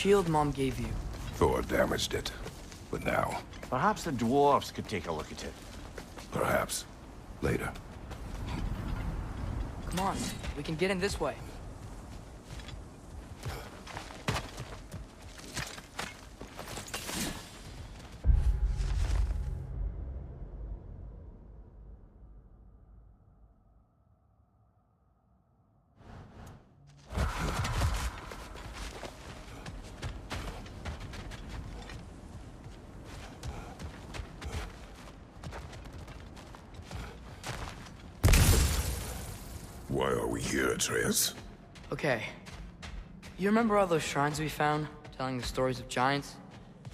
shield Mom gave you. Thor damaged it. But now, Perhaps the dwarves could take a look at it. perhaps, later. Come on, we can get in this way. Why are we here, Atreus? Okay. You remember all those shrines we found, telling the stories of giants?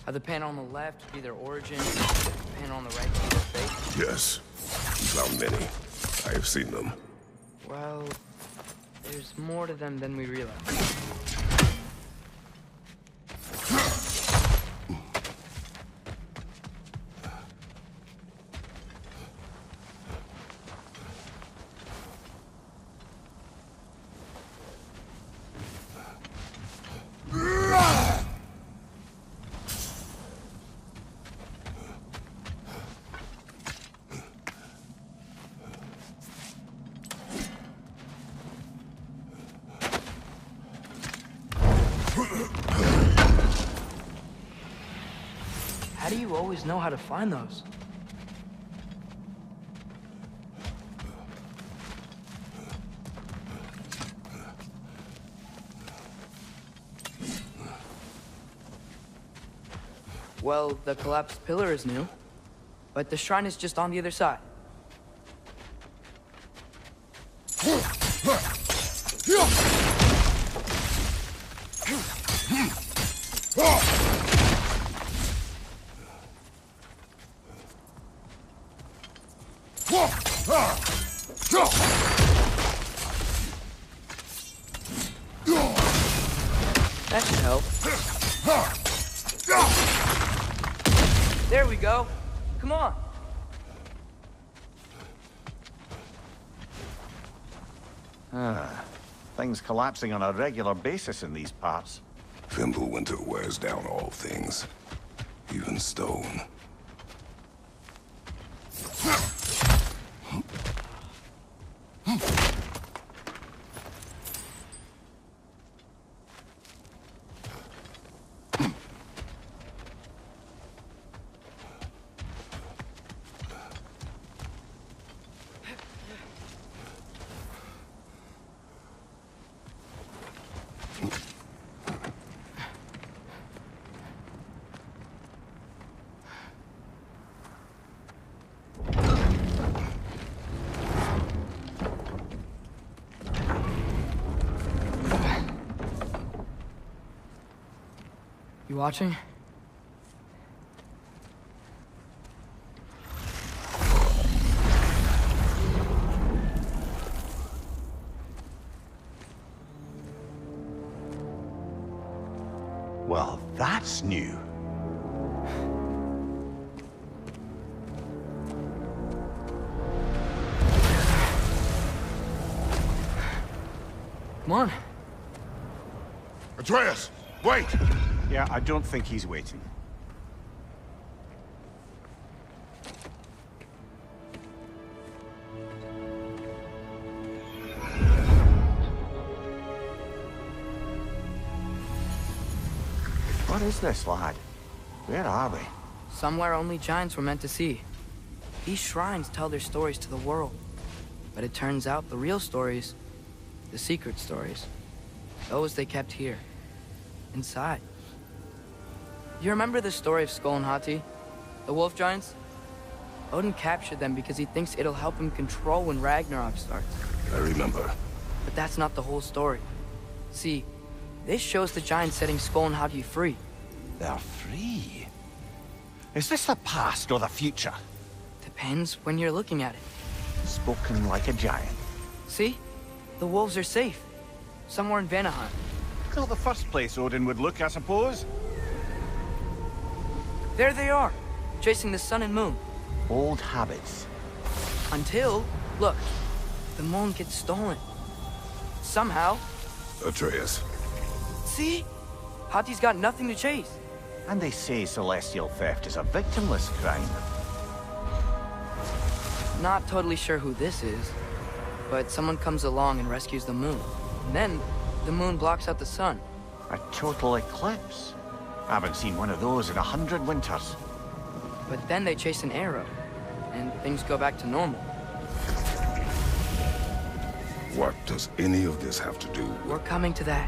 How the panel on the left would be their origin, the panel on the right would be their fate? Yes. We found many. I have seen them. Well, there's more to them than we realize. How do you always know how to find those? Well, the collapsed pillar is new, but the shrine is just on the other side. That should help. There we go. Come on. Things collapsing on a regular basis in these parts. Fimbulwinter wears down all things, even stone. You watching? Well, that's new. Come on. Atreus, wait! Yeah, I don't think he's waiting. What is this, lad? Where are we? Somewhere only giants were meant to see. These shrines tell their stories to the world. But it turns out the real stories, the secret stories, those they kept here, inside. You remember the story of Skull and Hati? The wolf giants? Odin captured them because he thinks it'll help him control when Ragnarok starts. I remember. But that's not the whole story. See, this shows the giants setting Skull and Hati free. They're free. Is this the past or the future? Depends when you're looking at it. Spoken like a giant. See? The wolves are safe. Somewhere in Vanaheim. Not the first place Odin would look, I suppose. There they are, chasing the sun and moon. Old habits. Until, look, the moon gets stolen. Somehow. Atreus. See? Hati's got nothing to chase. And they say celestial theft is a victimless crime. Not totally sure who this is, but someone comes along and rescues the moon. And then, the moon blocks out the sun. A total eclipse. I haven't seen one of those in 100 winters. But then they chase an arrow, and things go back to normal. What does any of this have to do with... We're coming to that.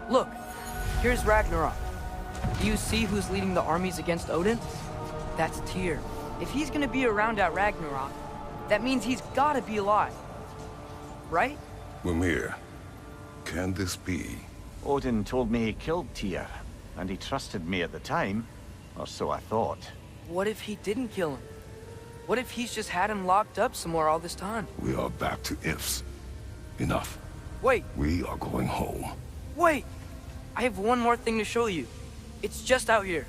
Look, here's Ragnarok. Do you see who's leading the armies against Odin? That's Tyr. If he's gonna be around at Ragnarok, that means he's gotta be alive. Right? Mimir, can this be? Odin told me he killed Tyr, and he trusted me at the time, or so I thought. What if he didn't kill him? What if he's just had him locked up somewhere all this time? We are back to ifs. Enough. Wait, We are going home. wait! I have one more thing to show you. It's just out here.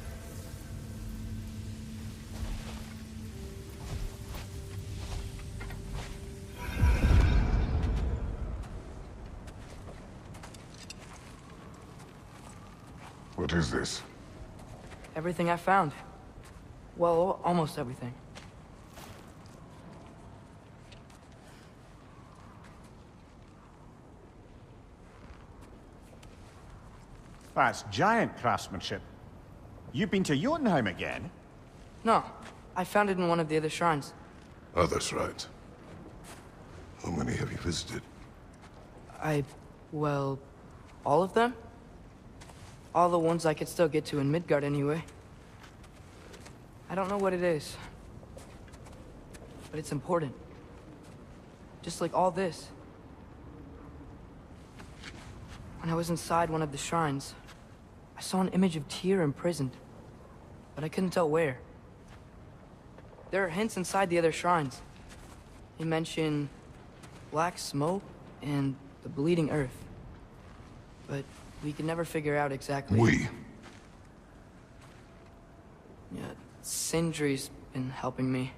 What is this? Everything I found. Well, almost everything. That's giant craftsmanship. You've been to Jotunheim again? No, I found it in one of the other shrines. Other shrines. How many have you visited? Well, all of them? All the ones I could still get to in Midgard anyway. I don't know what it is, but it's important. Just like all this. When I was inside one of the shrines, I saw an image of Tyr imprisoned, but I couldn't tell where. There are hints inside the other shrines. They mention black smoke and the bleeding earth, but we could never figure out exactly. Yeah, Sindri's been helping me.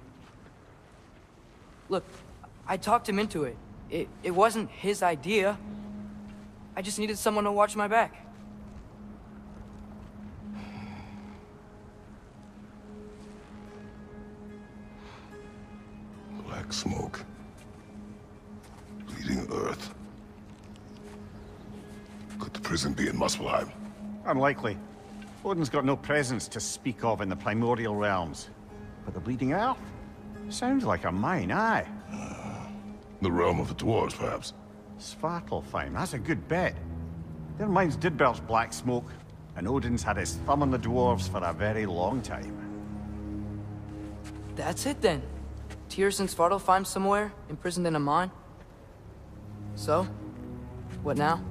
Look, I talked him into it. It wasn't his idea. I just needed someone to watch my back. Black smoke. Bleeding earth. Could the prison be in Muspelheim? Unlikely. Odin's got no presence to speak of in the primordial realms. But the Bleeding Earth? Sounds like a mine, aye. The realm of the dwarves, perhaps? Svartalfheim, that's a good bet. Their mines did belch black smoke, and Odin's had his thumb on the dwarves for a very long time. That's it then. Tyr's in Svartalfheim somewhere, imprisoned in a mine. So, what now?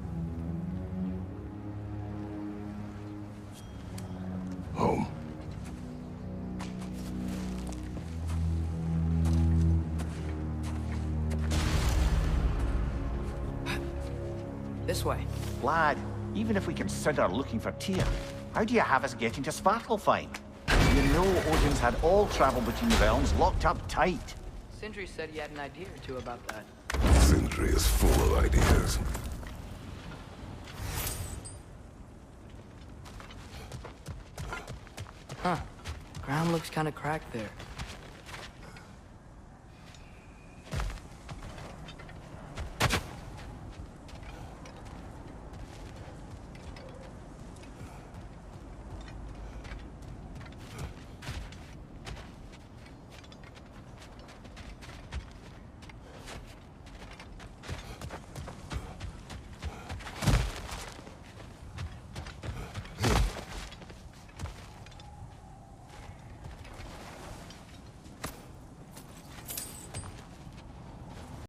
Home. This way. Lad, even if we consider looking for Tyr, how do you have us getting to Svartalfheim? You know Odin's had all travel between the realms locked up tight. Sindri said he had an idea or two about that. Sindri is full of ideas. Huh. Ground looks kind of cracked there.